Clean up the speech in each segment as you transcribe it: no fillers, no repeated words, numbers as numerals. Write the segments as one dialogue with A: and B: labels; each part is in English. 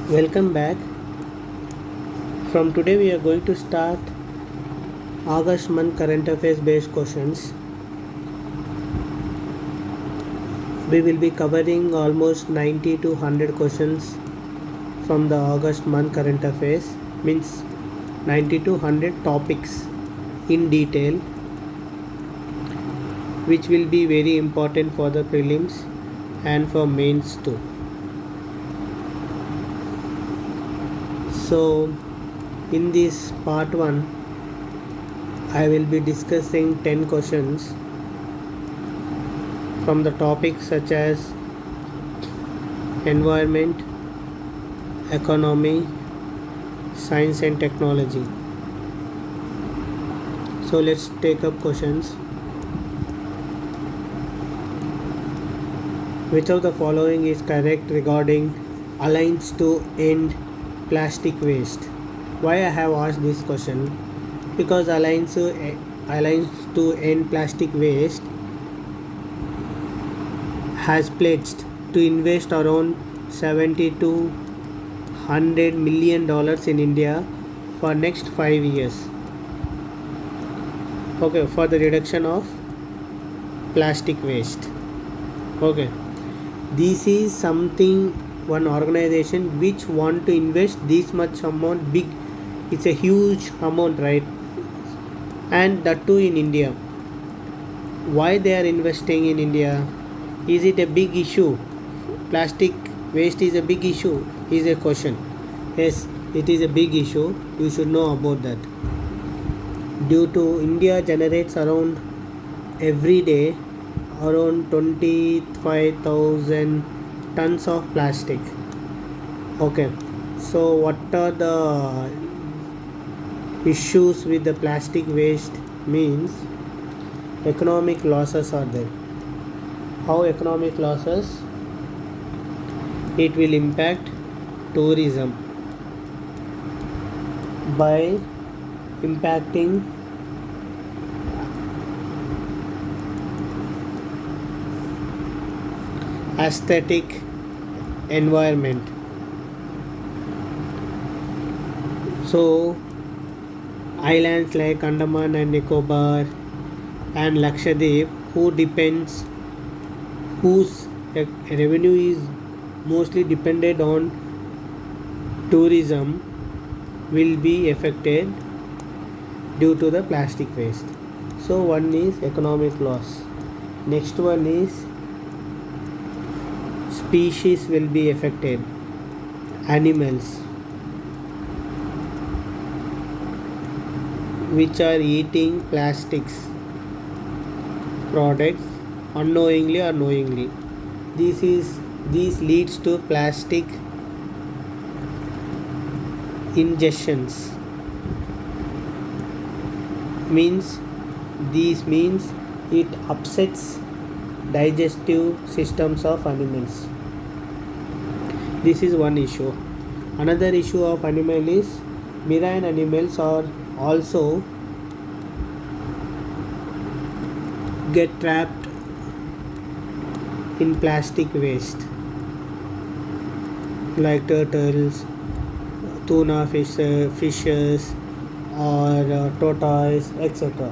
A: Welcome back. From today, we are going to start August month current affairs based questions. We will be covering almost 90 to 100 questions from the August month current affairs, means 90 to 100 topics in detail, which will be very important for the prelims and for mains too. So, in this part 1, I will be discussing 10 questions from the topics such as environment, economy, science and technology. So let's take up questions. Which of the following is correct regarding Alliance to End Plastic Waste? Why I have asked this question? Because Alliance to End Plastic Waste has pledged to invest around $70 to $100 million in India for next 5 years. Okay, for the reduction of plastic waste. Okay, this is something, one organization which want to invest this much amount, big, it's a huge amount, right? And that too in India. Why they are investing in India? Is it a big issue? Plastic waste is a big issue, is a question. Yes, it is a big issue. You should know about that. Due to India generates around every day around 25,000 tons of plastic. Okay, so what are the issues with the plastic waste? Means economic losses are there. How economic losses? It will impact tourism by impacting aesthetic environment. So islands like Andaman and Nicobar and Lakshadweep, whose revenue is mostly dependent on tourism, will be affected due to the plastic waste. So one is economic loss. Next one is species will be affected. Animals which are eating plastics products unknowingly or knowingly. This leads to plastic ingestions. Means it upsets digestive systems of animals. This is one issue. Another issue of animal is marine animals are also get trapped in plastic waste, like turtles, tuna fishes or tortoise, etc.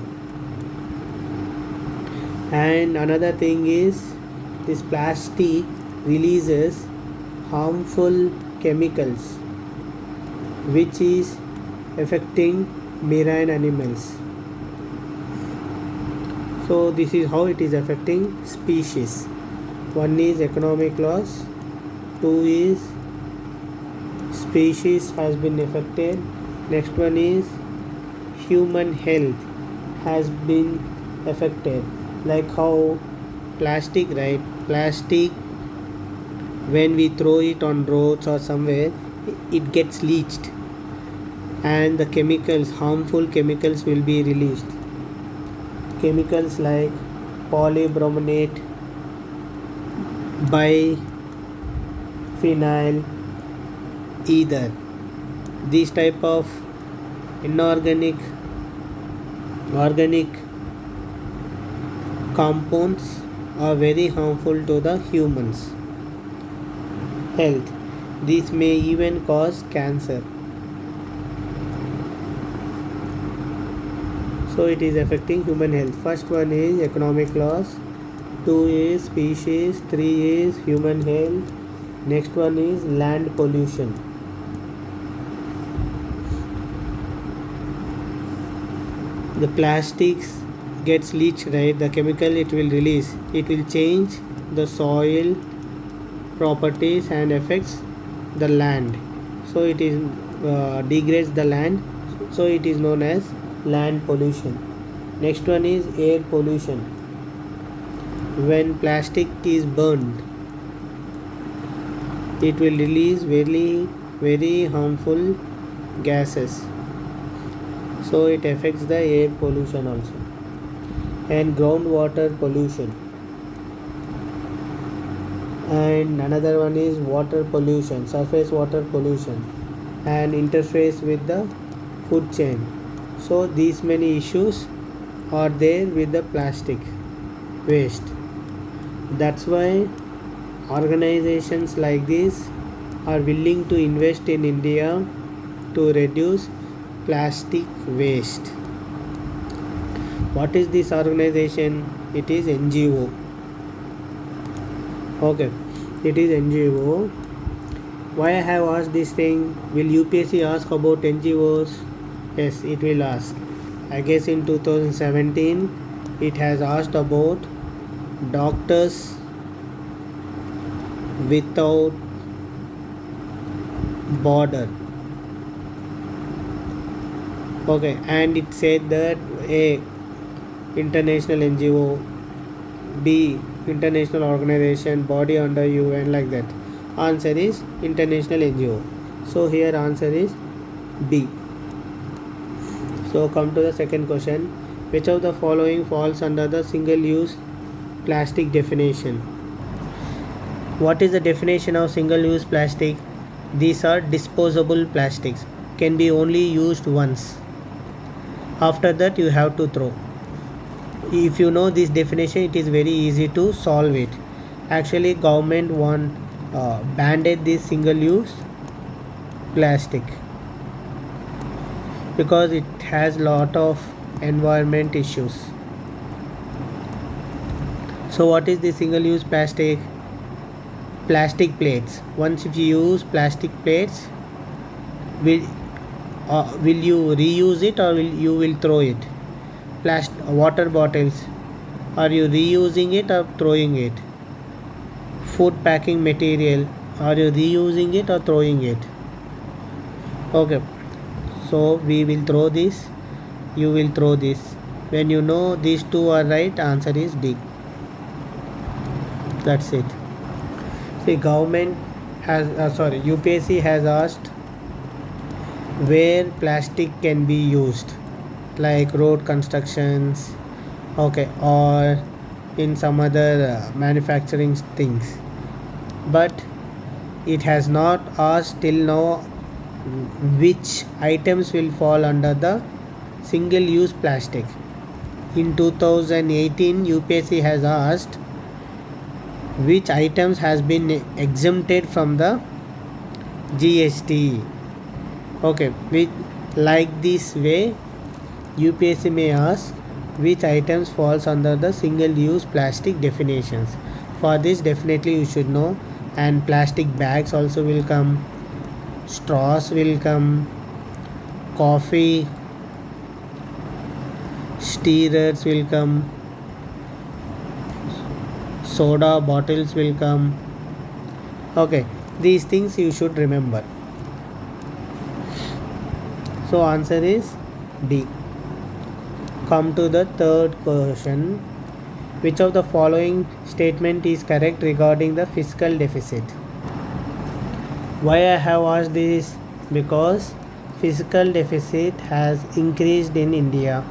A: And another thing is this plastic releases harmful chemicals which is affecting marine animals. So this is how it is affecting species. One is economic loss, two is species has been affected. Next one is human health has been affected, like how plastic, right? Plastic, when we throw it on roads or somewhere, it gets leached and the chemicals, harmful chemicals will be released. Chemicals like polybrominate, biphenyl ether, these type of inorganic organic compounds are very harmful to the humans health. This may even cause cancer. So it is affecting human health. First one is economic loss, 2 is species, 3 is human health. Next one is land pollution. The plastics gets leached, right? The chemical it will release, it will change the soil properties and affects the land. So it is degrades the land. So it is known as land pollution. Next one is air pollution. When plastic is burned, it will release very harmful gases. So it affects the air pollution also. And groundwater pollution. And another one is water pollution, surface water pollution, and interface with the food chain. So these many issues are there with the plastic waste. That's why organizations like this are willing to invest in India to reduce plastic waste. What is this organization? It is NGO. Okay, it is NGO. Why I have asked this thing? Will UPSC ask about NGOs? Yes, it will ask. I guess in 2017 it has asked about Doctors Without Border. Okay, and it said that A, international NGO, B, international organization, body under UN, like that. Answer is international NGO. So here answer is B. So come to the second question. Which of the following falls under the single-use plastic definition? What is the definition of single-use plastic? These are disposable plastics. Can be only used once. After that you have to throw. If you know this definition, it is very easy to solve it. Actually, government banned this single-use plastic because it has lot of environment issues. So what is the single-use plastic? Plastic plates. Once if you use plastic plates, will you reuse it or you will throw it? Water bottles, are you reusing it or throwing it? Food packing material, are you reusing it or throwing it? Okay, so we will throw this, you will throw this. When you know these two are right, answer is D. That's it. See, government has UPSC has asked where plastic can be used, like road constructions, okay, or in some other manufacturing things, but it has not asked till now which items will fall under the single-use plastic. In 2018 UPSC has asked which items has been exempted from the GST. Okay, like this way UPSC may ask which items falls under the single-use plastic definitions. For this definitely you should know, and plastic bags also will come, straws will come, coffee stirrers will come, soda bottles will come. Okay, these things you should remember. So answer is D. Come to the third question. Which of the following statement is correct regarding the fiscal deficit? Why I have asked this? Because fiscal deficit has increased in India.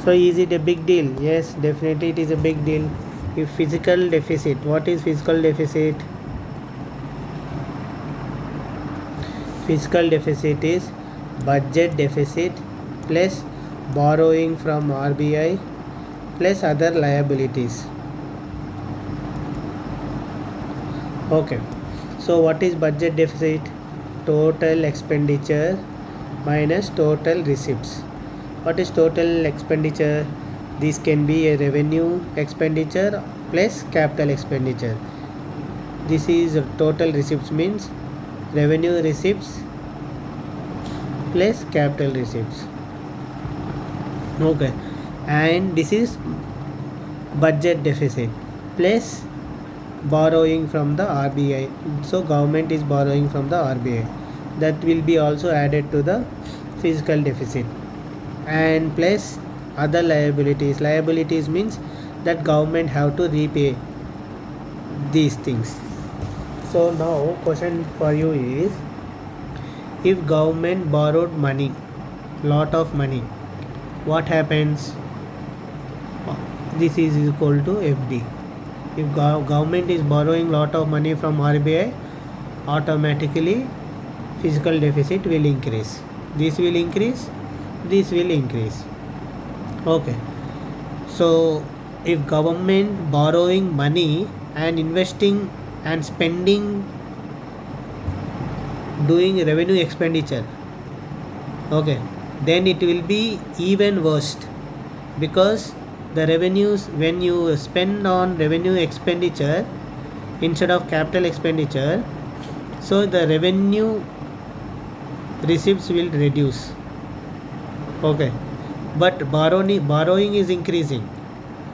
A: So is it a big deal? Yes, definitely it is a big deal. If fiscal deficit, what is fiscal deficit? Fiscal deficit is budget deficit plus borrowing from RBI plus other liabilities. Okay, So what is budget deficit? Total expenditure minus total receipts. What is total expenditure? This can be a revenue expenditure plus capital expenditure. This is total receipts, means revenue receipts plus capital receipts. Okay, and this is budget deficit plus borrowing from the RBI. So government is borrowing from the RBI, that will be also added to the fiscal deficit. And plus other liabilities. Liabilities means that government have to repay these things. So now question for you is, if government borrowed money, lot of money, what happens? This is equal to FD. If government is borrowing lot of money from RBI, automatically fiscal deficit will increase. This will increase, this will increase. Okay, so if government borrowing money and investing and spending, doing revenue expenditure, okay, then it will be even worst, because the revenues, when you spend on revenue expenditure instead of capital expenditure, so the revenue receipts will reduce. Okay, but borrowing is increasing.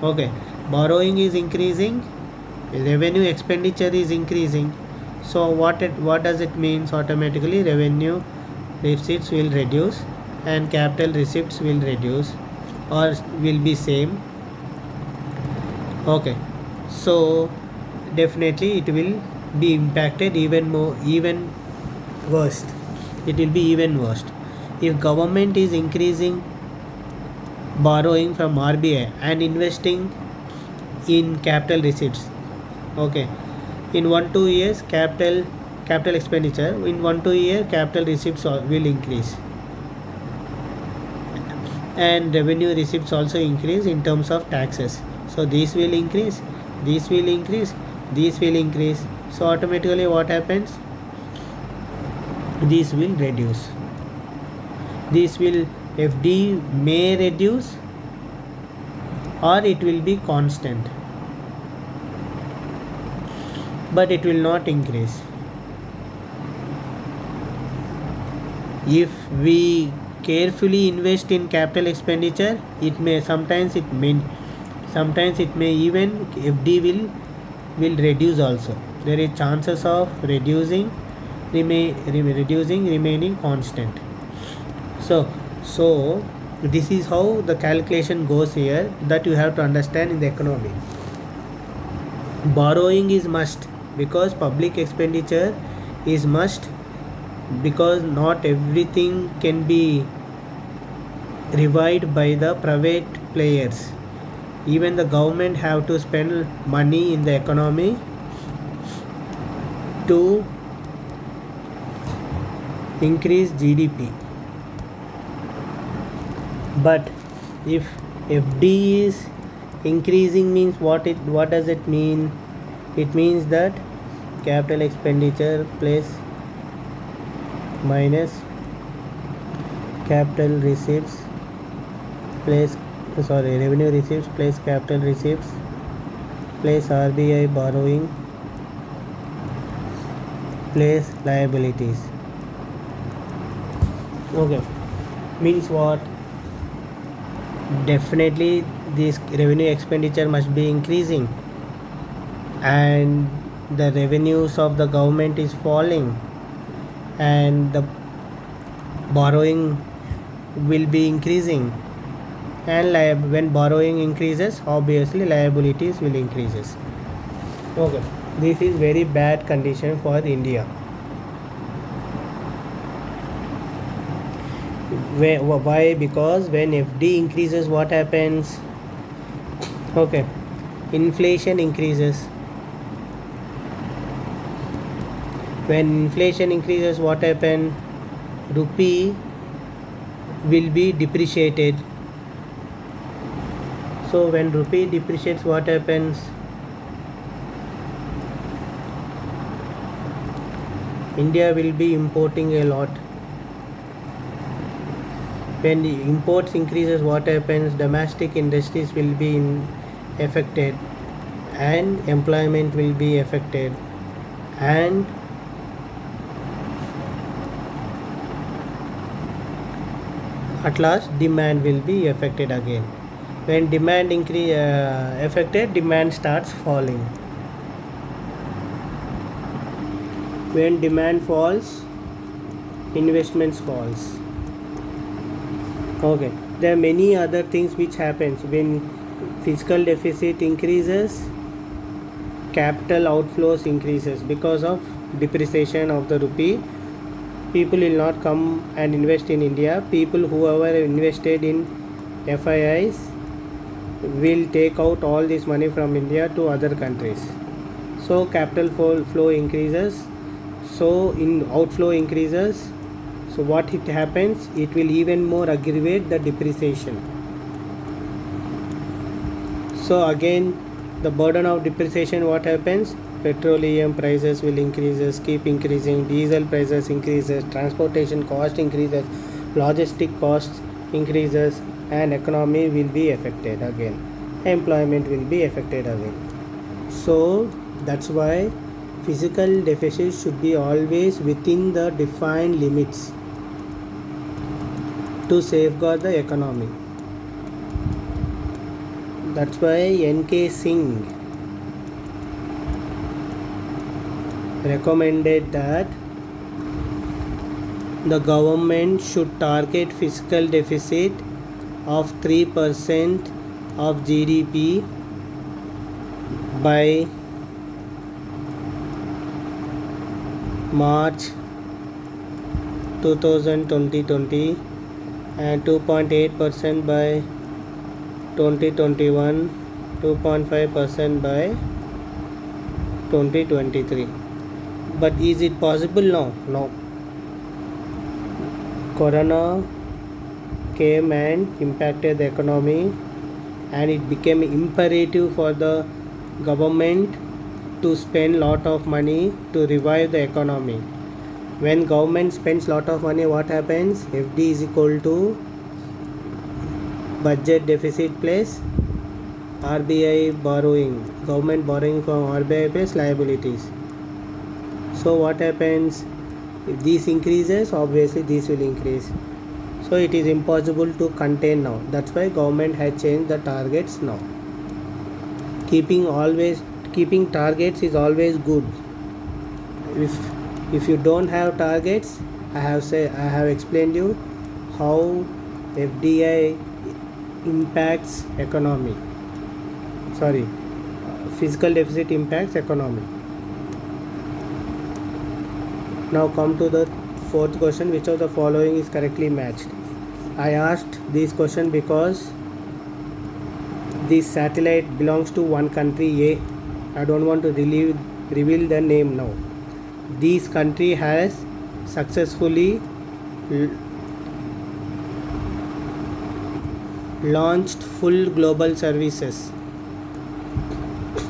A: Okay, borrowing is increasing, revenue expenditure is increasing. So what does it means? Automatically revenue receipts will reduce and capital receipts will reduce or will be same. Okay, so definitely it will be impacted even more, even worst. It will be even worst if government is increasing borrowing from RBI and investing in capital receipts. Okay, in 1-2 years capital expenditure, in 1-2 year capital receipts will increase, and revenue receipts also increase in terms of taxes. So these will increase, these will increase, these will increase. So automatically what happens? These will reduce. This will, FD may reduce or it will be constant, but it will not increase. If we carefully invest in capital expenditure, it may sometimes it may even FD will reduce also. There is chances of reducing remaining constant. So this is how the calculation goes here, that you have to understand in the economy. Borrowing is must, because public expenditure is must, because not everything can be revived by the private players. Even the government have to spend money in the economy to increase GDP. But if FD is increasing, means what does it mean? It means that capital expenditure plus minus capital receipts plus revenue receipts plus capital receipts plus RBI borrowing plus liabilities. Okay, means what? Definitely this revenue expenditure must be increasing, and the revenues of the government is falling, and the borrowing will be increasing, and when borrowing increases, obviously liabilities will increases. Okay, this is very bad condition for India. Why? Because when FD increases, what happens? Okay, inflation increases. When inflation increases, what happens? Rupee will be depreciated. So when rupee depreciates, what happens? India will be importing a lot. When the imports increases, what happens? Domestic industries will be affected, and employment will be affected, and at last demand will be affected again. When demand affected, demand starts falling. When demand falls, investments falls. Okay, there are many other things which happens when fiscal deficit increases. Capital outflows increases because of depreciation of the rupee. People will not come and invest in India. People whoever invested in FIIs will take out all this money from India to other countries. So capital flow increases. So in outflow increases. So what it happens? It will even more aggravate the depreciation. So again, the burden of depreciation, what happens? Petroleum prices will increases, keep increasing, diesel prices increases, transportation cost increases, logistic costs increases, and economy will be affected again. Employment will be affected again. So that's why fiscal deficit should be always within the defined limits to safeguard the economy. That's why N.K. Singh recommended that the government should target fiscal deficit of 3% of GDP by March 2020 and 2.8% by 2021, 2.5% by 2023. But is it possible now? No. Corona came and impacted the economy, and it became imperative for the government to spend lot of money to revive the economy. When government spends lot of money, what happens? FD is equal to budget deficit plus RBI borrowing. Government borrowing from RBI plus liabilities. So what happens? If this increases, obviously this will increase. So it is impossible to contain now. That's why government had changed the targets now. Keeping targets is always good. If you don't have targets, I have explained you how FDI impacts economy. Fiscal deficit impacts economy. Now come to the fourth question. Which of the following is correctly matched? I asked this question because this satellite belongs to one country A. I don't want to reveal the name now. This country has successfully launched full global services.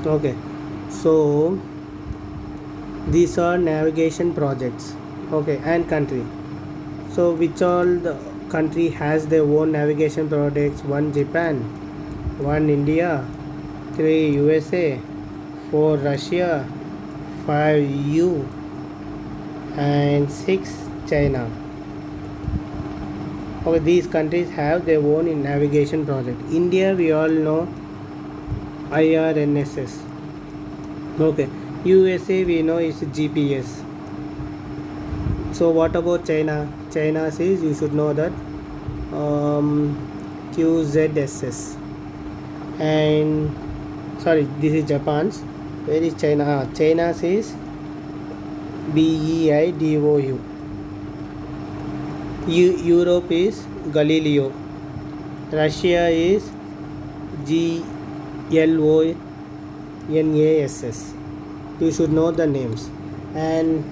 A: Okay, so these are navigation projects. Okay, and country. So which all the country has their own navigation projects? 1 Japan, 1 India, 3 USA, 4 Russia, 5 EU, and 6 China. Okay, these countries have their own navigation project. India, we all know IRNSS. Okay, USA we know is GPS. So what about China? China says you should know that QZSS. And this is Japan's. Where is China? China says BEIDOU. Europe is Galileo. Russia is GLONASS. You should know the names. And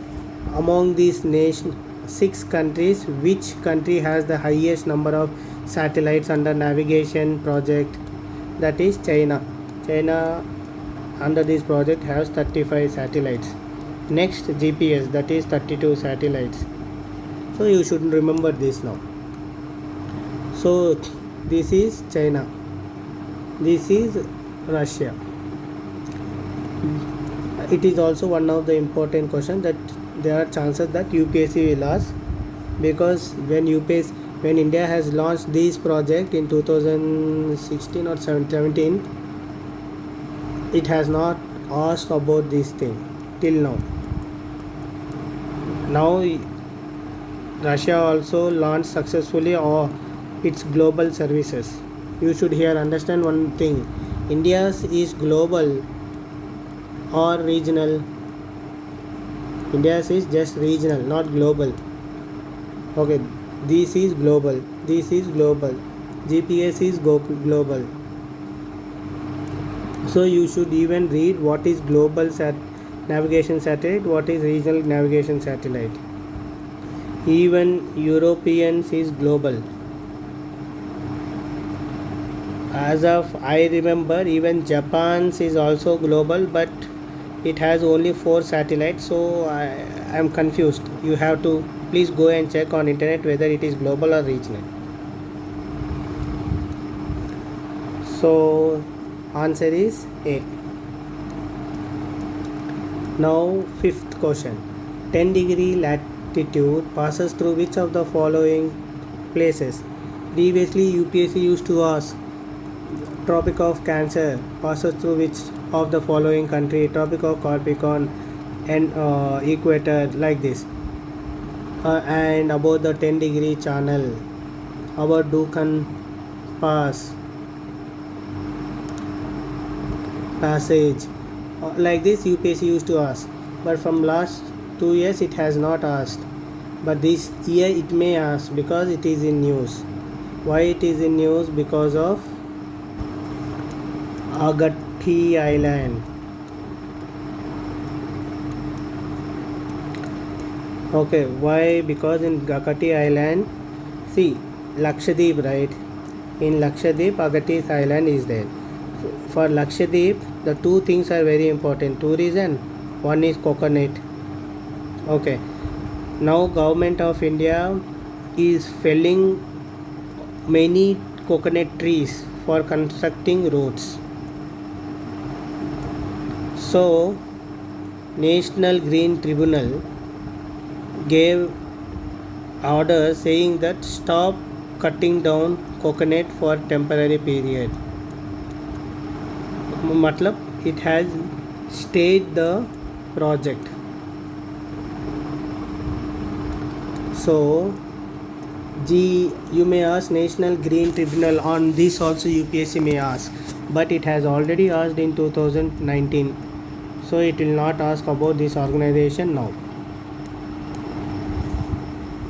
A: among these 6 countries, which country has the highest number of satellites under navigation project? That is China. China under this project has 35 satellites. Next, GPS, that is 32 satellites. So you should remember this now. So this is China, this is Russia. It is also one of the important questions that there are chances that UPSC will ask, because when India has launched this project in 2016 or 17, it has not asked about this thing till now. Now Russia also launched successfully all its global services. You should here understand one thing. India's is global or regional. India's is just regional, not global. Okay, this is global. This is global. GPS is global. So you should even read what is global navigation satellite, what is regional navigation satellite. Even Europeans is global. As of I remember, even Japan's is also global, but it has only 4 satellites, so I am confused. You have to please go and check on internet whether it is global or regional. So answer is A. Now fifth question. 10-degree latitude passes through which of the following places? Previously UPSC used to ask, Tropic of Cancer passes through which of the following country? Tropic of Capricorn and equator, like this. And about the 10-degree channel, about Duncan passage, like this UPSC used to ask, but from last 2 years it has not asked, but this year it may ask because it is in news. Why it is in news? Because of Agatti Island. Okay, why? Because in Agatti Island, see Lakshadweep, right? In Lakshadweep, Agatti Island is there. For Lakshadweep, the two things are very important. Two reasons. One is coconut. Okay. Now government of India is felling many coconut trees for constructing roads. So National Green Tribunal gave order saying that stop cutting down coconut for temporary period. Matlab, it has stayed the project. So you may ask National Green Tribunal on this also, UPSC may ask, but it has already asked in 2019, so it will not ask about this organization now.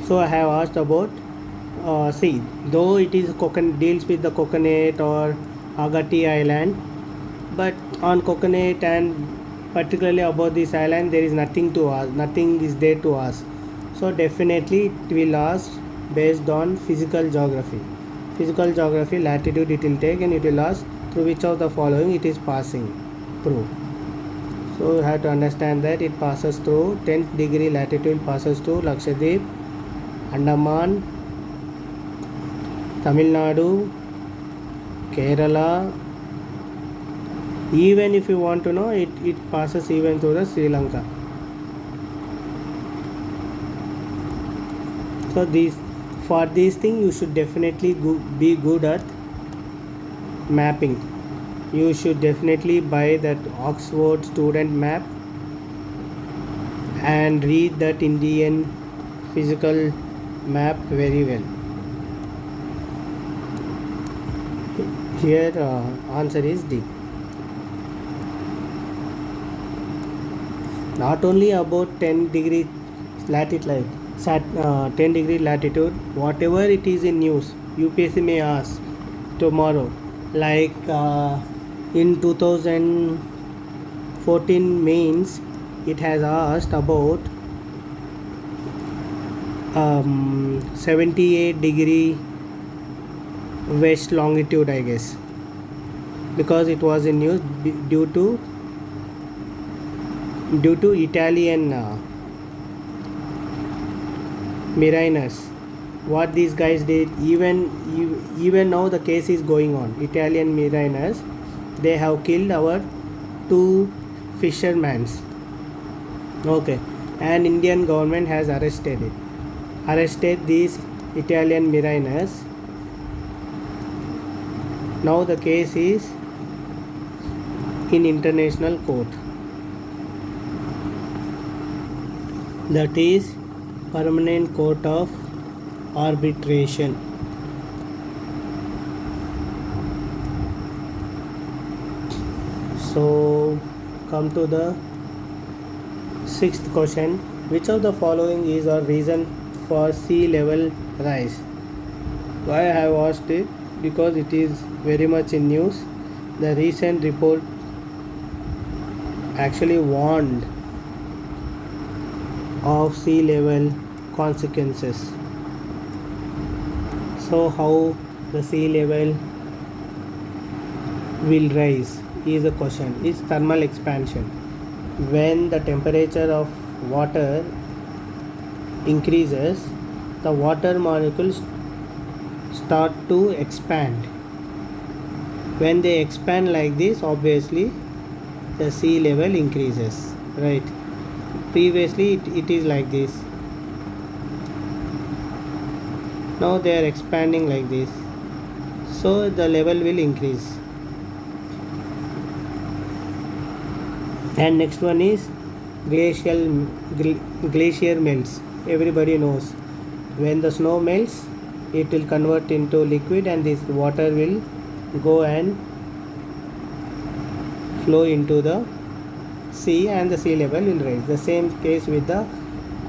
A: So I have asked about see, though it is deals with the coconut or Agatti Island, but on coconut and particularly about this island there is nothing to ask, nothing is there to ask. So definitely it will ask based on physical geography. Physical geography latitude it will take, and it will ask through which of the following it is passing through. So you have to understand that it passes through 10th degree latitude, passes through Lakshadweep, Andaman, Tamil Nadu, Kerala. Even if you want to know, it passes even through the Sri Lanka. So for these things you should definitely be good at mapping. You should definitely buy that Oxford student map and read that Indian physical map very well. Here answer is D. Not only about 10 degree latitude, 10 degree latitude, whatever it is in news, UPSC may ask tomorrow. Like in 2014 mains, it has asked about 78 degree west longitude, I guess, because it was in news due to due to Italian mariners. What these guys did, even now the case is going on. Italian mariners, they have killed our two fishermen. Okay, and Indian government has arrested these Italian mariners. Now the case is in international court, that is Permanent Court of Arbitration. So come to the sixth question. Which of the following is a reason for sea level rise? Why I have asked it? Because it is very much in news. The recent report actually warned of sea level consequences. So how the sea level will rise is a question. Is thermal expansion. When the temperature of water increases, the water molecules start to expand. When they expand like this, obviously the sea level increases, right? Previously it is like this. Now they are expanding like this, so the level will increase. And next one is glacier melts. Everybody knows, when the snow melts, it will convert into liquid, and this water will go and flow into the sea, and the sea level will rise. The same case with the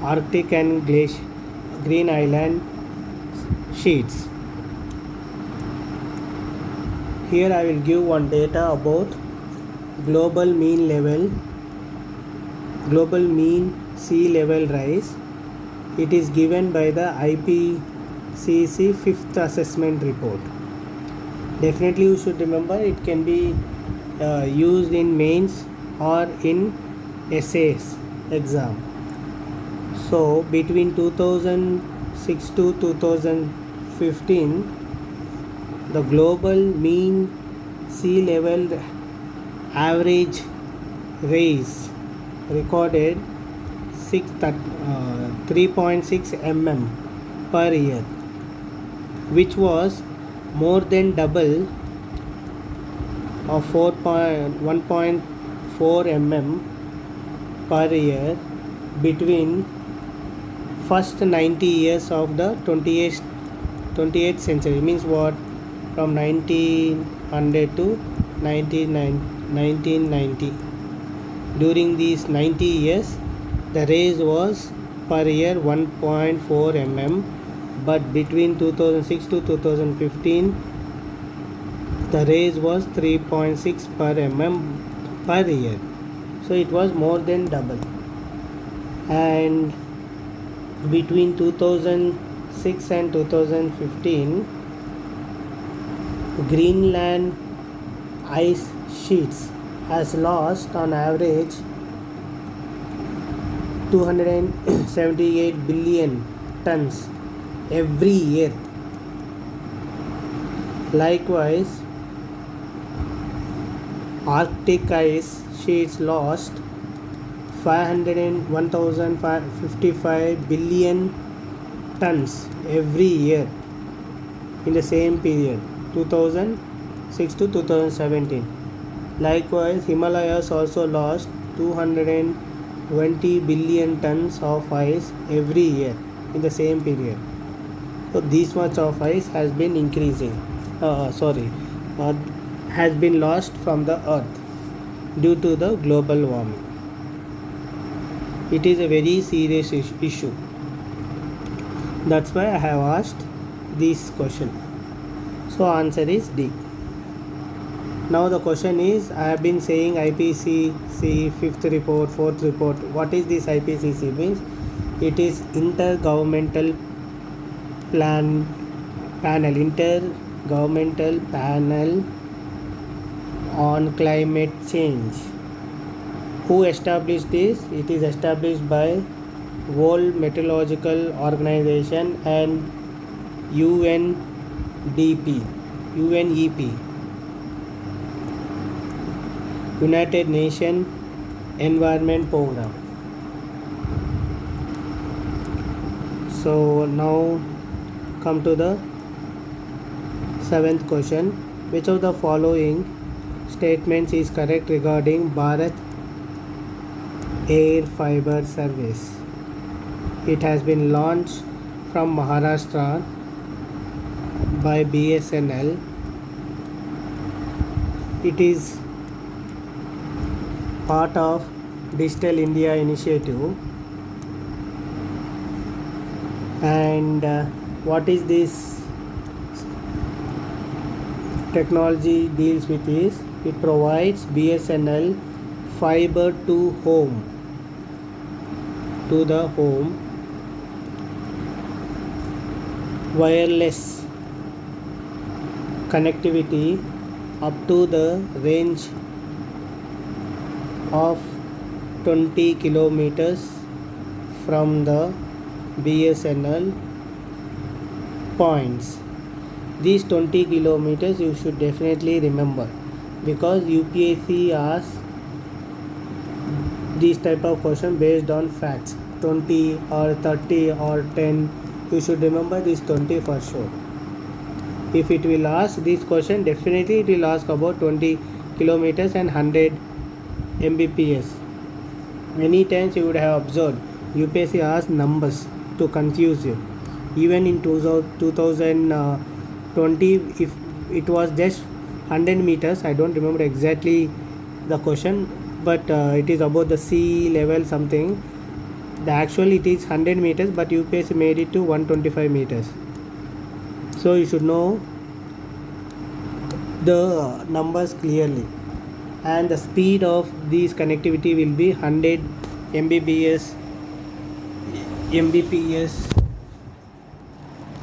A: Arctic and Green Island sheets. Here I will give one data about global mean sea level rise. It is given by the IPCC 5th assessment report. Definitely you should remember, it can be used in mains or in essays exam. So between 2006 to 2015, the global mean sea level average rise recorded 3.6 mm per year, which was more than double of 1.4 mm per year between first 90 years of the 28th century. Means what? From 1900 to 1990. During these 90 years, the rise was per year 1.4 mm, but between 2006 to 2015, the rise was 3.6 per mm per year. So it was more than double. And between 2006 and 2015, Greenland ice sheets has lost on average 278 billion tons every year. Likewise, Arctic ice sheets lost 1,055 billion tons every year in the same period, 2006 to 2017. Likewise, Himalayas also lost 220 billion tons of ice every year in the same period. So this much of ice has been has been lost from the earth due to the global warming. It is a very serious issue. That's why I have asked this question. So answer is D. Now the question is, I have been saying IPCC 5th report, 4th report. What is this IPCC means? It is Intergovernmental Panel on Climate Change. Who established this? It is established by World Meteorological Organization and UNDP, UNEP, United Nations Environment Program. So now come to the seventh question. Which of the following statements is correct regarding Bharat Air Fiber Service? It has been launched from Maharashtra by BSNL. It is part of Digital India initiative. And what is this technology deals with is it provides BSNL fiber to the home wireless connectivity up to the range of 20 kilometers from the BSNL points. These 20 kilometers you should definitely remember, because UPSC asks these type of question based on facts. 20 or 30 or 10, you should remember this 20 for sure. If it will ask this question, definitely it will ask about 20 kilometers and 100 Mbps. Many times you would have observed UPSC asks numbers to confuse you. Even in 2020, if it was just 100 meters, I don't remember exactly the question, but it is about the sea level something. The actual it is 100 meters, but UPSC made it to 125 meters. So you should know the numbers clearly. And the speed of this connectivity will be 100 Mbps,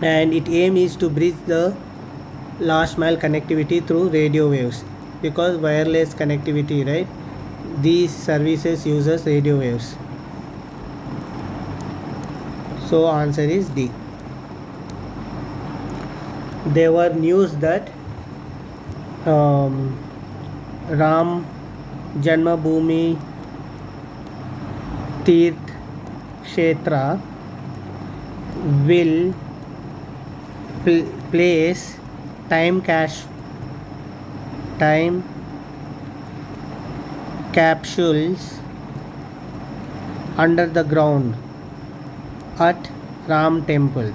A: and its aim is to bridge the last mile connectivity through radio waves, because wireless connectivity, right? These services uses radio waves. So answer is D. There were news that Ram Janmabhoomi Tirth Kshetra will place time capsules under the ground at Ram Temple.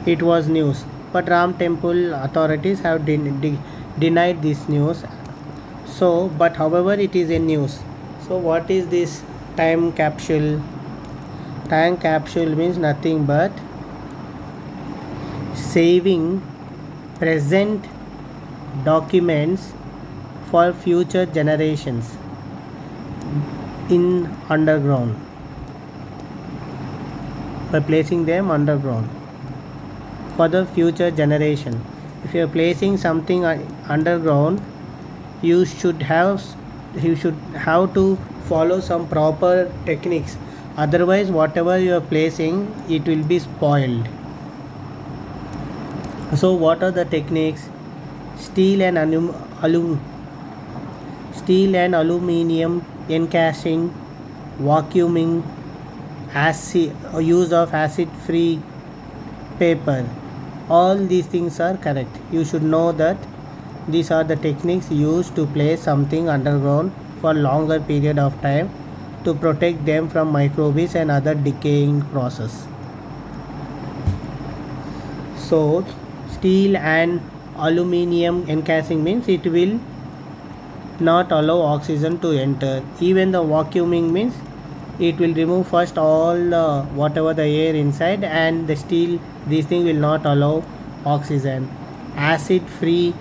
A: It was news, but Ram Temple authorities have denied this news. So, but however, it is a news. So, what is this time capsule? Time capsule means nothing but saving present documents for future generations in underground, by placing them underground for the future generation. If you are placing something underground, you should have to follow some proper techniques. Otherwise, whatever you are placing, it will be spoiled. So what are the techniques? Steel and aluminum encasing, vacuuming, use of acid free paper. All these things are correct. You should know that these are the techniques used to place something underground for longer period of time to protect them from microbes and other decaying process. So steel and aluminum encasing means it will not allow oxygen to enter. Even the vacuuming means it will remove first all whatever the air inside, and the steel, this thing will not allow oxygen. Acid free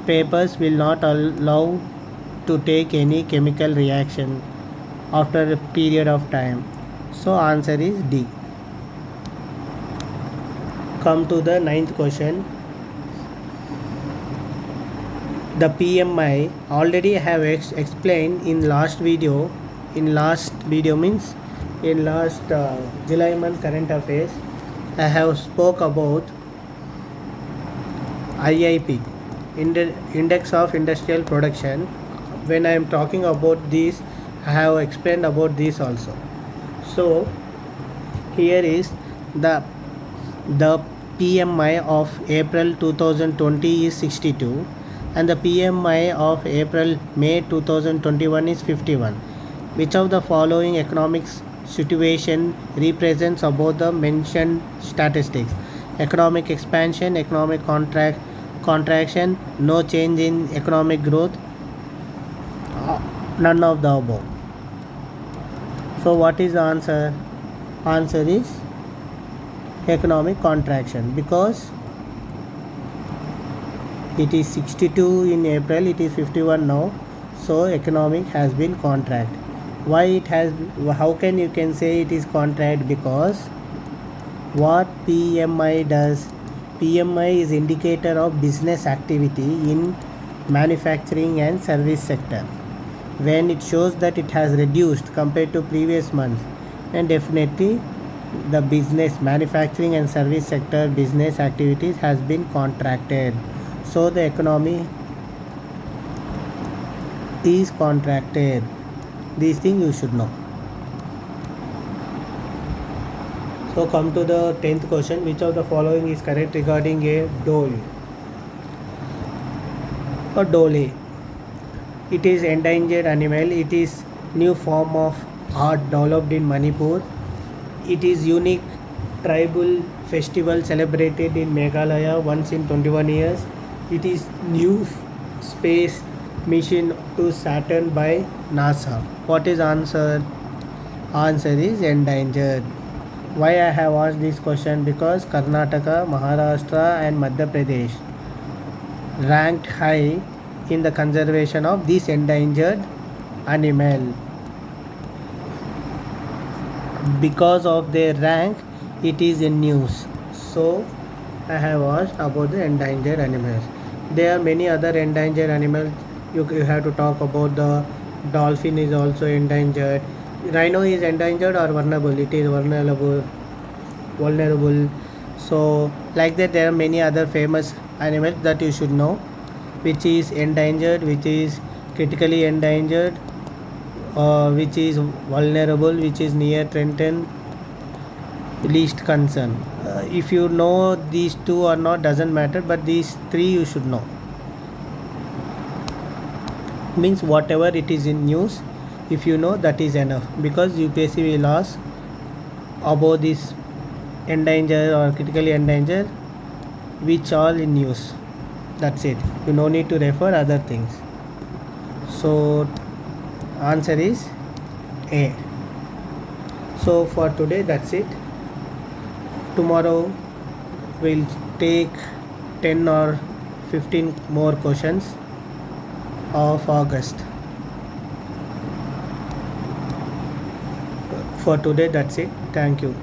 A: papers will not allow to take any chemical reaction after a period of time. So answer is D. Come to the ninth question. The PMI already have explained in last video. In last video means in last July month current affairs, I have spoke about IIP, Index of Industrial Production. When I am talking about this, I have explained about this also. So here is the PMI of April 2020 is 62 and the PMI of May 2021 is 51. Which of the following economic situation represents above the mentioned statistics? Economic expansion, economic contraction, no change in economic growth, none of the above. So what is the answer? Answer is economic contraction, because it is 62 in April, it is 51 now, so economic has been contract. Why it has, how can you can say it is contract? Because what PMI does, PMI is indicator of business activity in manufacturing and service sector. When it shows that it has reduced compared to previous months, and definitely the business, manufacturing and service sector business activities has been contracted, so the economy is contracted. These things you should know. So come to the 10th question. Which of the following is correct regarding a dhole or dhole? It is endangered animal. It is new form of art developed in Manipur. It is unique tribal festival celebrated in Meghalaya once in 21 years. It is new space mission to Saturn by NASA. What is answer? Answer is endangered. Why I have asked this question? Because Karnataka, Maharashtra and Madhya Pradesh ranked high in the conservation of this endangered animal. Because of their rank, it is in news. So I have asked about the endangered animals. There are many other endangered animals. You have to talk about the dolphin is also endangered. Rhino is endangered or vulnerable? It is vulnerable. So like that, there are many other famous animals that you should know, which is endangered, which is critically endangered, which is vulnerable, which is near threatened, least concern. If you know these two or not doesn't matter, but these three you should know. Means whatever it is in news, if you know, that is enough, because UPSC will ask about this endangered or critically endangered, which all in news. That's it. You no need to refer other things. So answer is A. So for today that's it. Tomorrow we'll take 10 or 15 more questions of August. For today that's it. Thank you.